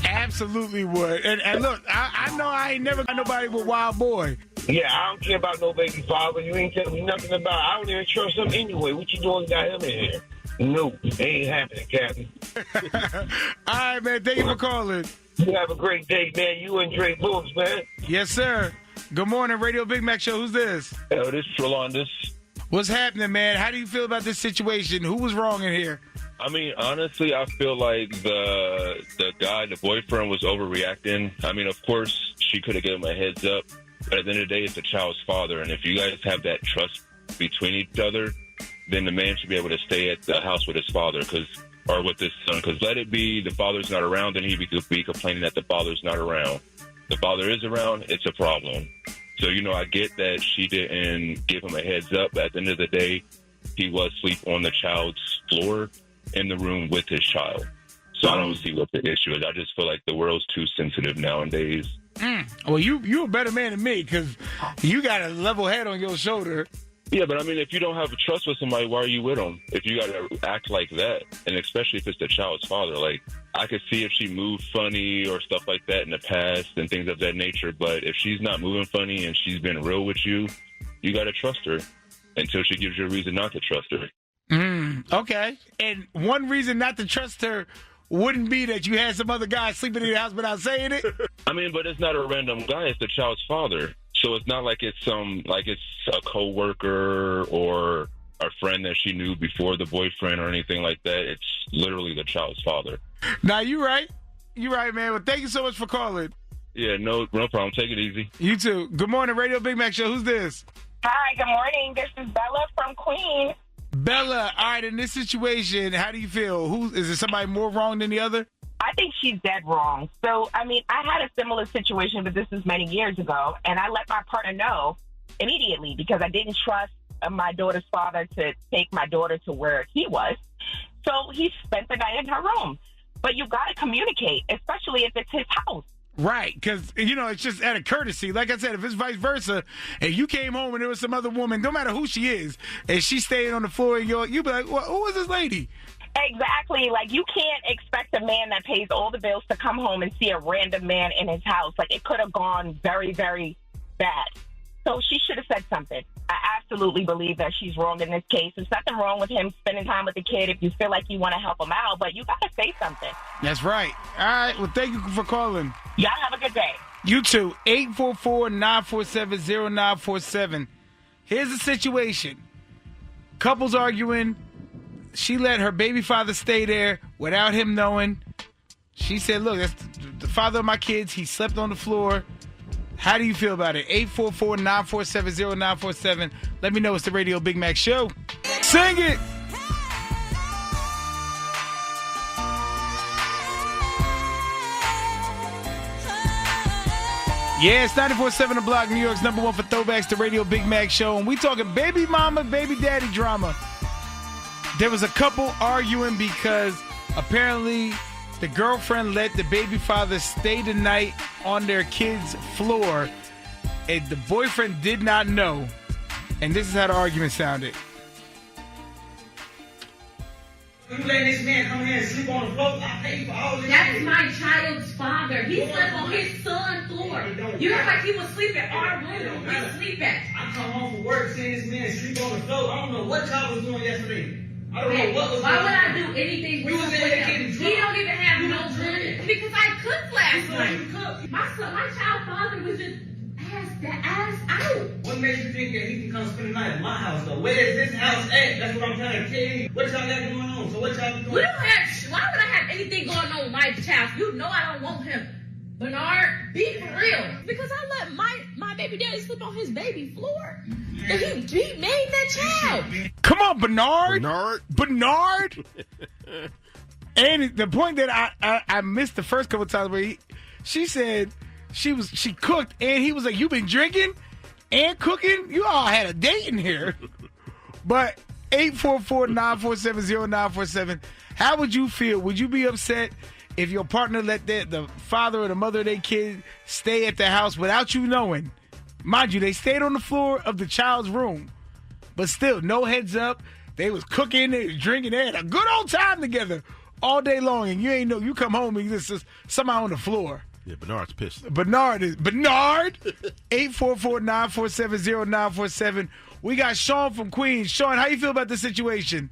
Absolutely would. And look, I know I ain't never got nobody with Wild Boy. Yeah, I don't care about no baby father. You ain't telling me nothing about it. I don't even trust him anyway. What you doing got him in here? No, it ain't happening, Captain. All right, man. Thank you for calling. You have a great day, man. You and Dre Boogs, man. Yes, sir. Good morning, Radio Big Mac Show. Who's this? Yo, this is Rolandis. What's happening, man? How do you feel about this situation? Who was wrong in here? I mean, honestly, I feel like the guy, the boyfriend, was overreacting. I mean, of course, she could have given him a heads up, but at the end of the day, it's the child's father, and if you guys have that trust between each other, then the man should be able to stay at the house with his father, or with his son. Because let it be the father's not around, then he could be complaining that the father's not around. The father is around, it's a problem. So, I get that she didn't give him a heads up, but at the end of the day, he was asleep on the child's floor in the room with his child. So I don't see what the issue is. I just feel like the world's too sensitive nowadays. Well, you a better man than me because you got a level head on your shoulder. Yeah, but I mean, if you don't have a trust with somebody, why are you with them? If you got to act like that, and especially if it's the child's father, like, I could see if she moved funny or stuff like that in the past and things of that nature, but if she's not moving funny and she's been real with you, you got to trust her until she gives you a reason not to trust her. Okay. And one reason not to trust her wouldn't be that you had some other guy sleeping in your house without saying it? I mean, but it's not a random guy. It's the child's father. So it's not like it's a coworker or a friend that she knew before the boyfriend or anything like that. It's literally the child's father. Nah, you right. You right, man. Well, thank you so much for calling. Yeah, no problem. Take it easy. You too. Good morning, Radio Big Mac Show. Who's this? Hi, good morning. This is Bella from Queens. Bella, all right, in this situation, how do you feel? Is there somebody more wrong than the other? I think she's dead wrong. So, I mean, I had a similar situation, but this was many years ago, and I let my partner know immediately because I didn't trust my daughter's father to take my daughter to where he was. So he spent the night in her room. But you got to communicate, especially if it's his house. Right, because, it's just out of courtesy. Like I said, if it's vice versa, and you came home and there was some other woman, no matter who she is, and she's staying on the floor, you'd be like, well, who is this lady? Exactly. Like, you can't expect a man that pays all the bills to come home and see a random man in his house. Like, it could have gone very, very bad. So she should have said something. I absolutely believe that she's wrong in this case. There's nothing wrong with him spending time with the kid if you feel like you want to help him out, but you got to say something. That's right. All right. Well, thank you for calling. Y'all have a good day. You too. 844-947-0947. Here's the situation. Couples arguing. She let her baby father stay there without him knowing. She said, look, that's the father of my kids. He slept on the floor. How do you feel about it? 844-947-0947. Let me know. It's the Radio Big Mac Show. Sing it! Yeah, it's 94.7 The Block, New York's #1 for throwbacks, the Radio Big Mac Show. And we talking baby mama, baby daddy drama. There was a couple arguing because apparently the girlfriend let the baby father stay the night on their kid's floor. And the boyfriend did not know. And this is how the argument sounded. You letting this man come here and sleep on the floor? I pay for all this. That is my child's father. He slept on his son's floor. You act like he was sleeping in our room. We sleep at. I come home from work seeing this man sleep on the floor. I don't know what y'all was doing yesterday. I don't know what was Why going would on. I do anything You was in there getting him? drunk. He don't even have no room because I cooked last night. You cooked. My child father was just ass out. What makes you think that he can come spend the night at my house though? Where is this house at? That's what I'm trying to tell you. What y'all got going on? So what y'all doing? We don't have. Why would I have anything going on with my child? You know I don't want him. Bernard, be for real. Because I let my baby daddy sleep on his baby floor. And he made that child. Come on, Bernard. Bernard. And the point that I missed the first couple times where she said she cooked and he was like, "You been drinking and cooking? You all had a date in here." But 844-947-0947. How would you feel? Would you be upset if your partner let the father or the mother of their kid stay at the house without you knowing? Mind you, they stayed on the floor of the child's room, but still, no heads up. They was cooking, they was drinking, they had a good old time together all day long, and you ain't know. You come home and this is somebody on the floor. Yeah, Bernard's pissed. Bernard! 844-947-0947. We got Sean from Queens. Sean, how you feel about the situation?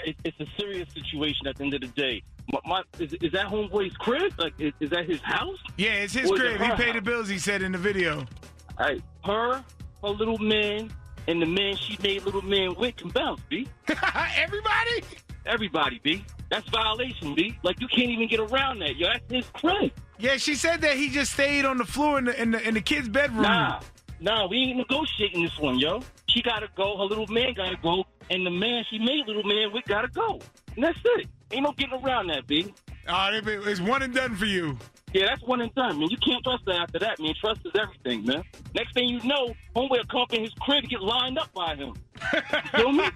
It's a serious situation at the end of the day. Is that homeboy's crib? Like, is that his house? Yeah, it's his crib. He paid the bills, he said in the video. All right, her little man, and the man she made little man with can bounce, B. Everybody? Everybody, B. That's violation, B. Like, you can't even get around that, yo. That's his crib. Yeah, she said that he just stayed on the floor in the kid's bedroom. Nah, we ain't negotiating this one, yo. She gotta go, her little man gotta go, and the man she made little man with gotta go. And that's it. Ain't no getting around that, B. Oh, it's one and done for you. Yeah, that's one and done, man. You can't trust her after that, man. Trust is everything, man. Next thing you know, homeboy will come up in his crib and get lined up by him. You feel me?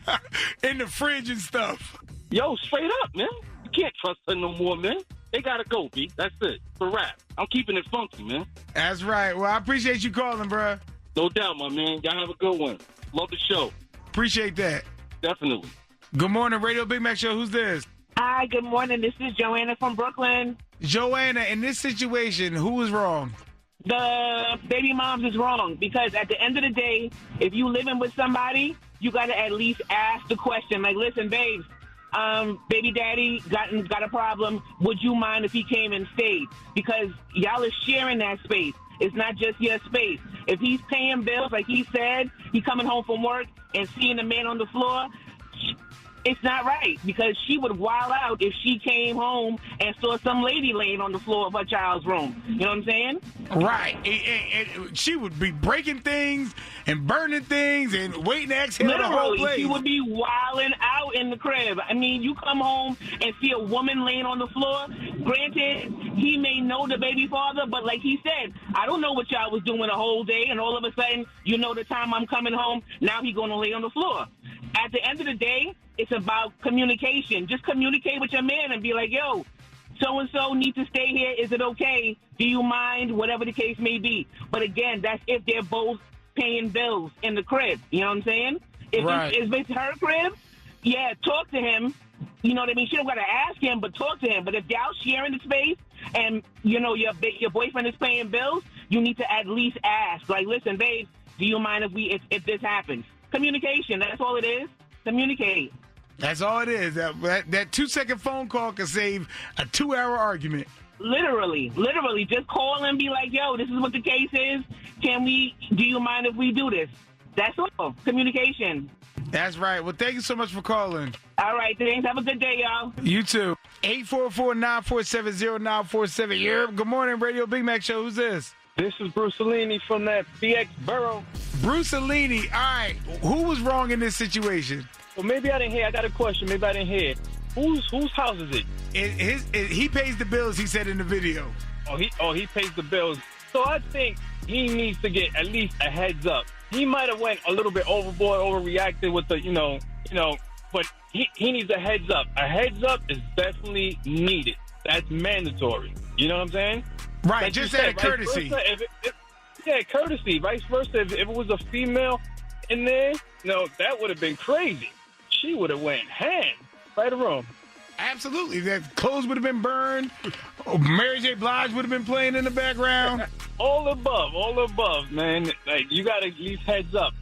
In the fridge and stuff. Yo, straight up, man. You can't trust her no more, man. They gotta go, B. That's it. For rap. I'm keeping it funky, man. That's right. Well, I appreciate you calling, bro. No doubt, my man. Y'all have a good one. Love the show. Appreciate that. Definitely. Good morning, Radio Big Mac Show. Who's this? Hi, good morning. This is Joanna from Brooklyn. Joanna, in this situation, who was wrong? The baby moms is wrong because at the end of the day, if you living with somebody, you got to at least ask the question. Like, listen, babes, baby daddy got a problem. Would you mind if he came and stayed? Because y'all are sharing that space. It's not just your space. If he's paying bills, like he said, he coming home from work and seeing the man on the floor, it's not right because she would wild out if she came home and saw some lady laying on the floor of her child's room. You know what I'm saying? Right. And she would be breaking things and burning things and waiting to exhale the whole place. She would be wilding out in the crib. I mean, you come home and see a woman laying on the floor. Granted, he may know the baby father, but like he said, I don't know what y'all was doing the whole day, and all of a sudden, you know the time I'm coming home, now he going to lay on the floor. At the end of the day, it's about communication. Just communicate with your man and be like, yo, so-and-so needs to stay here. Is it okay? Do you mind? Whatever the case may be. But again, that's if they're both paying bills in the crib. You know what I'm saying? If it's her crib, yeah, talk to him. You know what I mean? She don't got to ask him, but talk to him. But if y'all sharing the space and, you know, your boyfriend is paying bills, you need to at least ask. Like, listen, babe, do you mind if this happens? Communication, that's all it is. Communicate. That's all it is. That 2-second phone call can save a 2-hour argument. Literally. Just call and be like, yo, this is what the case is. Do you mind if we do this? That's all. Communication. That's right. Well, thank you so much for calling. All right, thanks. Have a good day, y'all. You too. 844-947-0947. Yeah. Good morning, Radio Big Mac Show. Who's this? This is Brucelini from that BX Borough. Brucelini. All right. Who was wrong in this situation? Well, maybe I didn't hear. I got a question. Maybe I didn't hear. Whose house is it? He pays the bills, he said in the video. He pays the bills. So I think he needs to get at least a heads up. He might have went a little bit overboard, overreacted with the, but he needs a heads up. A heads up is definitely needed. That's mandatory. You know what I'm saying? Right, Like just you said, out of courtesy. Vice versa, courtesy. Vice versa. If it was a female in there, that would have been crazy. She would have went ham. Right or wrong? Absolutely. That clothes would have been burned. Mary J. Blige would have been playing in the background. All above, man. Like, you got to at least heads up,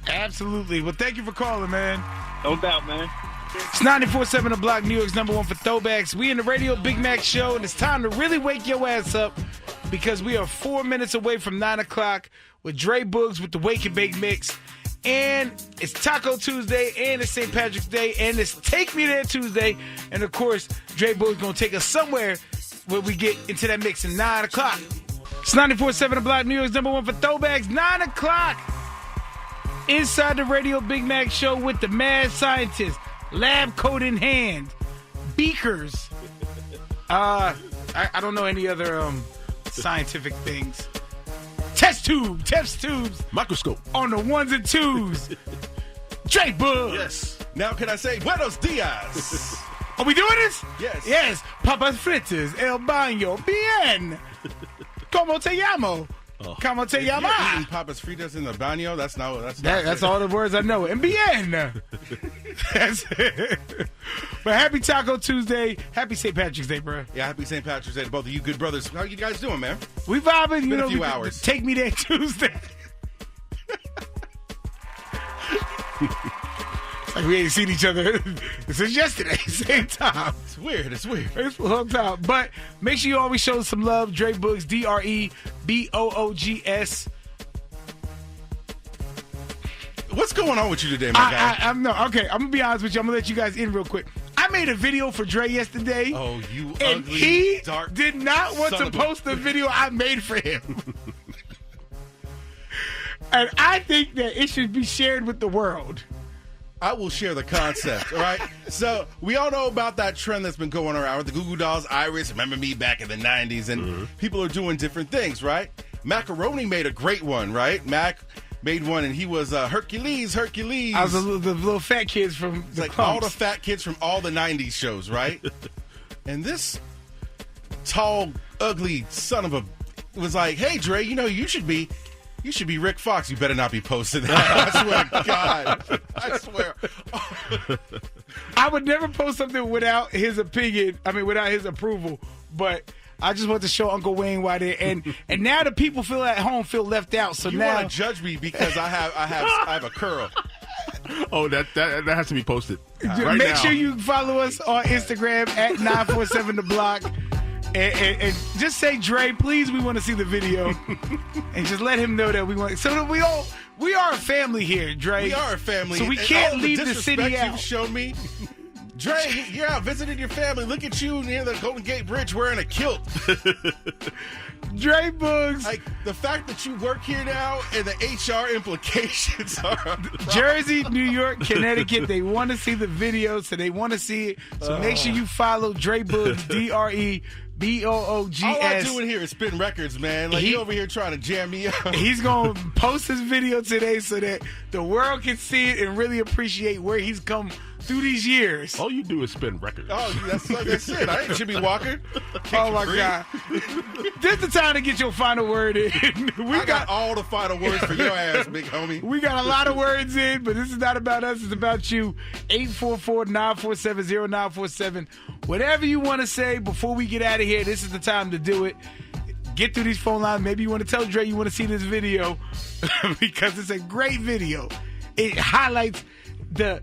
Absolutely. Well, thank you for calling, man. No doubt, man. It's 94.7 The Block, New York's #1 for throwbacks. We in the Radio Big Mac Show, and it's time to really wake your ass up because we are 4 minutes away from 9 o'clock with Dre Boogs with the Wake and Bake Mix. And it's Taco Tuesday, and it's St. Patrick's Day, and it's Take Me There Tuesday. And, of course, Dre Boogs going to take us somewhere where we get into that mix at 9 o'clock. It's 94.7 The Block, New York's #1 for throwbacks. 9 o'clock inside the Radio Big Mac Show with the mad scientist, lab coat in hand, beakers. I don't know any other scientific things. Test tubes. Microscope. On the ones and twos. Dre Boogs. Yes. Now can I say buenos dias? Are we doing this? Yes. Yes. Papas fritas, el baño, bien. Como te llamo? Como te You're llamas? eating papas fritas in the baño? That's all the words I know. And bien. That's it. But happy Taco Tuesday. Happy St. Patrick's Day, bro. Yeah, happy St. Patrick's Day to both of you good brothers. How you guys doing, man? We vibing. It's been a few hours. Take Me There Tuesday. Like we ain't seen each other since yesterday, same time. It's weird. It's a long time. But make sure you always show some love. Dre Boogs, DREBOOGS. What's going on with you today, my guy? I'm gonna be honest with you. I'm gonna let you guys in real quick. I made a video for Dre yesterday. Oh, you and ugly, he dark did not want son to of a- post the video I made for him. And I think that it should be shared with the world. I will share the concept, all right? So we all know about that trend that's been going around with the Goo Goo Dolls, Iris, remember me back in the 90s, and people are doing different things, right? Macaroni made a great one, right? Mack made one, and he was Hercules. I was the little fat kids from the like clumps. all the fat kids from all the 90s shows, right? And this tall, ugly son of a was like, hey, Dre, you should be Rick Fox. You better not be posting that. I swear to God. I swear. I would never post something without his opinion. Without his approval. But I just want to show Uncle Wayne why they and now the people feel at home feel left out. So you now want to judge me because I have a curl. Oh, that has to be posted right make now. sure you follow us on Instagram at 947 The Block. And just say, Dre, please, we want to see the video. And just let him know that we want. So that we are a family here, Dre. We are a family. So we And can't all leave the disrespect city out. You've shown me. Dre, you're out visiting your family. Look at you near the Golden Gate Bridge wearing a kilt. Dre Boogs. Like, the fact that you work here now and the HR implications are Jersey, New York, Connecticut. They want to see the video, so they want to see it. So make sure you follow Dre Boogs, DREBOOGS. All I'm doing here is spin records, man. Like, you over here trying to jam me up. He's going to post his video today so that the world can see it and really appreciate where he's come through these years. All you do is spin records. Oh, that's it. I ain't Jimmy Walker. Oh, my God. This is the time to get your final word in. I got all the final words for your ass, big homie. We got a lot of words in, but this is not about us. It's about you. 844-947-0947. Whatever you want to say before we get out of here, this is the time to do it. Get through these phone lines. Maybe you want to tell Dre you want to see this video because it's a great video. It highlights the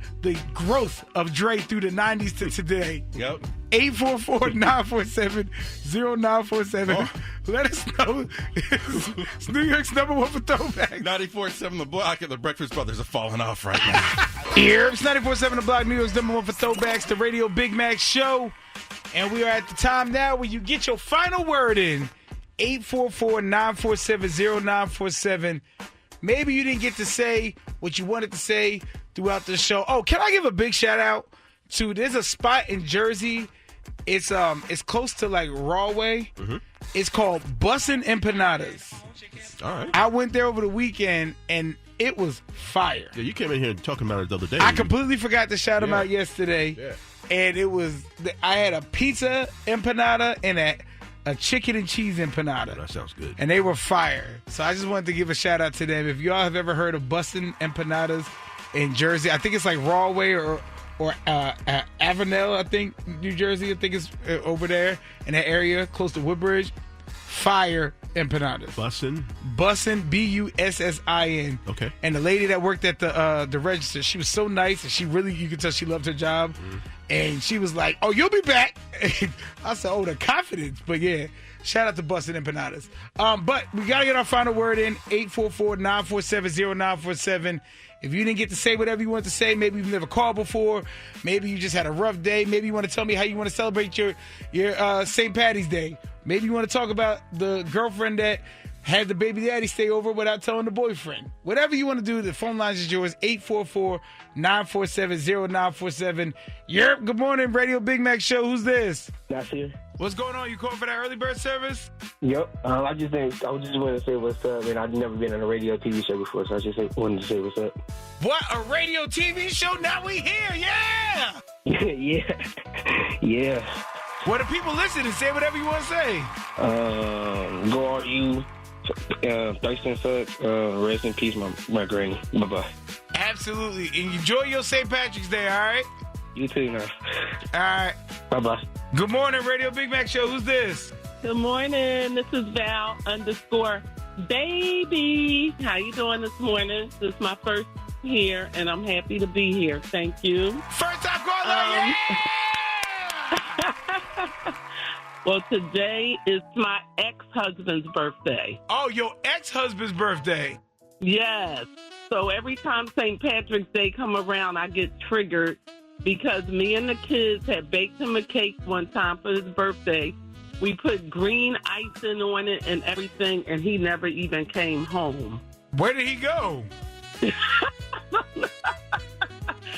growth of Dre through the 90s to today. Yep. 844-947-0947. Oh. Let us know. It's New York's #1 for throwback. 94.7 The Block and the Breakfast Brothers are falling off right now. Here, it's 94.7 The Block, New York's #1 for throwbacks, the Radio Big Mac Show. And we are at the time now where you get your final word in. 844-947-0947. Maybe you didn't get to say what you wanted to say throughout the show. Oh, can I give a big shout out to, there's a spot in Jersey. It's close to like Rawway. It's called Bussin' Empanadas. All right. I went there over the weekend, and it was fire. Yeah, you came in here talking about it the other day. I completely forgot to shout them out yesterday. Yeah. And it was, I had a pizza empanada and a chicken and cheese empanada. That sounds good. And they were fire. So I just wanted to give a shout out to them. If y'all have ever heard of Bussin' Empanadas in Jersey, I think it's like Rawway or Avenel, I think, New Jersey. I think it's over there in that area close to Woodbridge. Fire empanadas. Bussin', Bussin. Okay. And the lady that worked at the register, she was so nice, and she really, you could tell she loved her job. And she was like, "Oh, you'll be back." I said, "Oh, the confidence." But yeah, shout out to Bussin' Empanadas. But we gotta get our final word in. 844-947-0947. If you didn't get to say whatever you wanted to say, maybe you've never called before, maybe you just had a rough day, maybe you want to tell me how you want to celebrate your St. Patty's Day. Maybe you want to talk about the girlfriend that had the baby daddy stay over without telling the boyfriend. Whatever you want to do, the phone lines is yours, 844-947-0947. Yerp, good morning, Radio Big Mac Show. Who's this? Nasir. What's going on? You calling for that early bird service? Yep. I just wanted to say what's up, and I've never been on a radio TV show before, so I just wanted to say what's up. What? A radio TV show? Now we here, yeah! Yeah. Well, the people listening, say whatever you want to say. Go on you. Thurston sucks. Rest in peace, my granny. Bye-bye. Absolutely. And enjoy your St. Patrick's Day, all right? You too, now. All right. Bye-bye. Good morning, Radio Big Mac Show. Who's this? Good morning. This is Val_baby. How you doing this morning? This is my first here, and I'm happy to be here. Thank you. First time caller, yeah! Well, today is my ex-husband's birthday. Oh, your ex-husband's birthday? Yes. So every time St. Patrick's Day come around, I get triggered because me and the kids had baked him a cake one time for his birthday. We put green icing on it and everything, and he never even came home. Where did he go?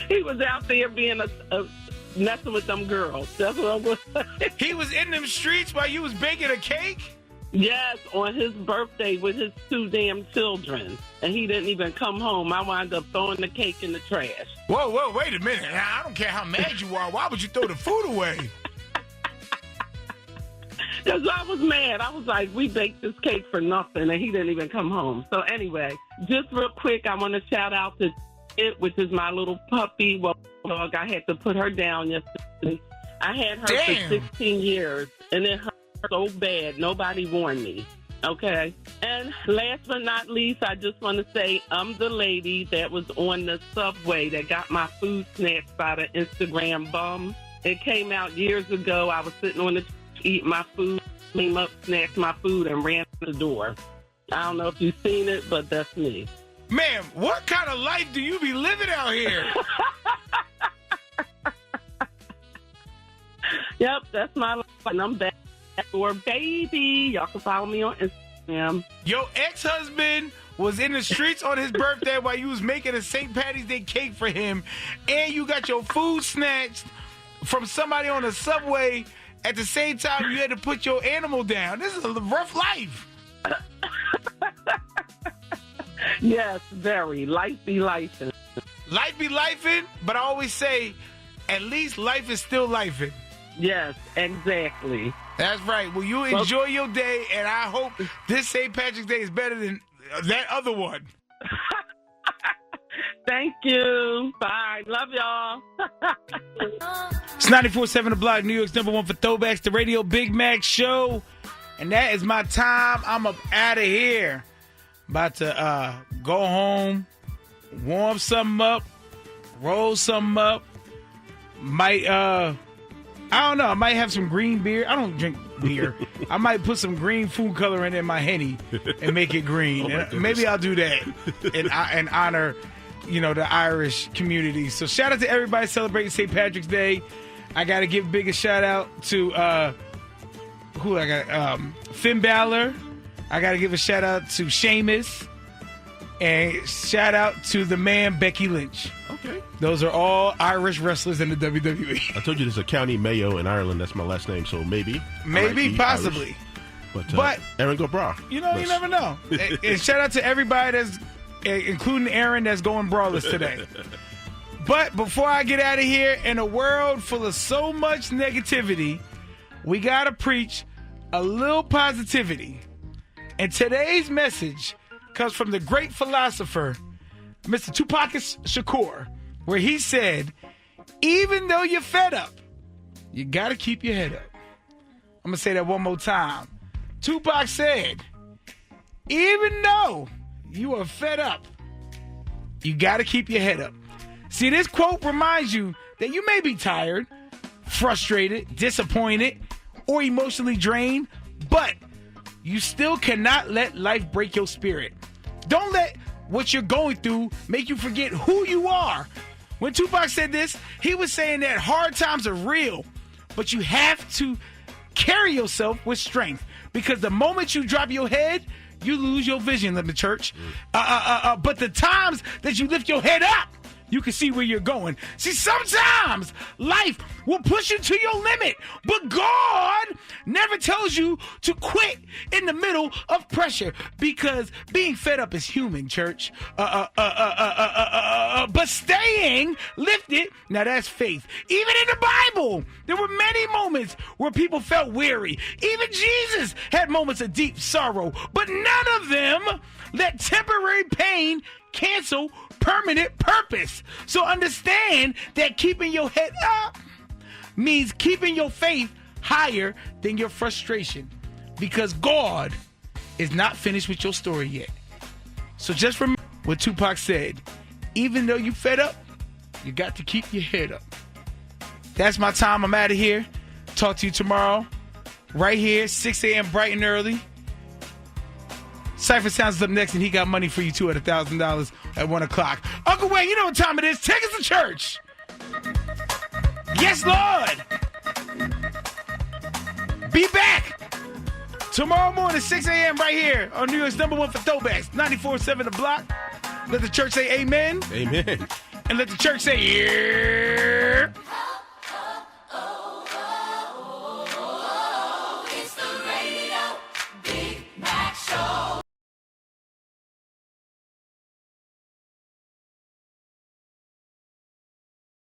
He was out there being messing with them girls. That's what I was saying. He was in them streets while you was baking a cake? Yes, on his birthday with his 2 damn children. And he didn't even come home. I wound up throwing the cake in the trash. Whoa, wait a minute. I don't care how mad you are. Why would you throw the food away? Because I was mad. I was like, we baked this cake for nothing, and he didn't even come home. So anyway, just real quick, I want to shout out to It, which is my little puppy. Well, dog, I had to put her down yesterday. I had her for 16 years, and it hurt so bad. Nobody warned me. Okay? And last but not least, I just want to say I'm the lady that was on the subway that got my food snatched by the Instagram bum. It came out years ago. I was sitting on the eat my food, came up, snatched my food, and ran to the door. I don't know if you've seen it, but that's me. Ma'am, what kind of life do you be living out here? Yep, that's my life, and I'm back for baby. Y'all can follow me on Instagram. Your ex-husband was in the streets on his birthday while you was making a St. Patty's Day cake for him, and you got your food snatched from somebody on the subway. At the same time, you had to put your animal down. This is a rough life. Yes, very. Life be lifing. Life be lifing, but I always say, at least life is still lifing. Yes, exactly. That's right. Well, you enjoy your day, and I hope this St. Patrick's Day is better than that other one. Thank you. Bye. Love y'all. It's 94.7 The Block, New York's #1 for Throwbacks, the Radio Big Mac Show. And that is my time. I'm up out of here. About to go home, warm something up, roll something up. Might, I don't know, I might have some green beer. I don't drink beer. I might put some green food coloring in my Henny and make it green. Maybe I'll do that and honor, the Irish community. So shout out to everybody celebrating St. Patrick's Day. I got to give big a shout out to who I got. Finn Balor. I got to give a shout out to Sheamus. And shout out to the man Becky Lynch. Okay. Those are all Irish wrestlers in the WWE. I told you there's a County Mayo in Ireland. That's my last name, so maybe. Maybe, possibly. Irish. But Aaron Gobra. You never know. And shout out to everybody that's, including Aaron, that's going brawlers today. But before I get out of here, in a world full of so much negativity, we got to preach a little positivity. And today's message comes from the great philosopher, Mr. Tupac Shakur, where he said, even though you're fed up, you got to keep your head up. I'm going to say that one more time. Tupac said, even though you are fed up, you got to keep your head up. See, this quote reminds you that you may be tired, frustrated, disappointed, or emotionally drained, but you still cannot let life break your spirit. Don't let what you're going through make you forget who you are. When Tupac said this, he was saying that hard times are real, but you have to carry yourself with strength, because the moment you drop your head, you lose your vision in the church. But the times that you lift your head up, you can see where you're going. See, sometimes life will push you to your limit, but God never tells you to quit in the middle of pressure, because being fed up is human, church. But staying lifted, now that's faith. Even in the Bible, there were many moments where people felt weary. Even Jesus had moments of deep sorrow, but none of them let temporary pain cancel permanent purpose. So understand that keeping your head up means keeping your faith higher than your frustration, because God is not finished with your story yet. So just remember what Tupac said, even though you fed up, you got to keep your head up. That's my time. I'm out of here. Talk to you tomorrow right here, 6 a.m. bright and early. Cypher Sounds is up next, and he got money for you too at $1,000 at 1 o'clock. Uncle Wayne, you know what time it is. Take us to church. Yes, Lord. Be back tomorrow morning, 6 a.m. right here on New York's #1 for Throwbacks, 94.7 The Block. Let the church say amen. Amen. And let the church say, yeah.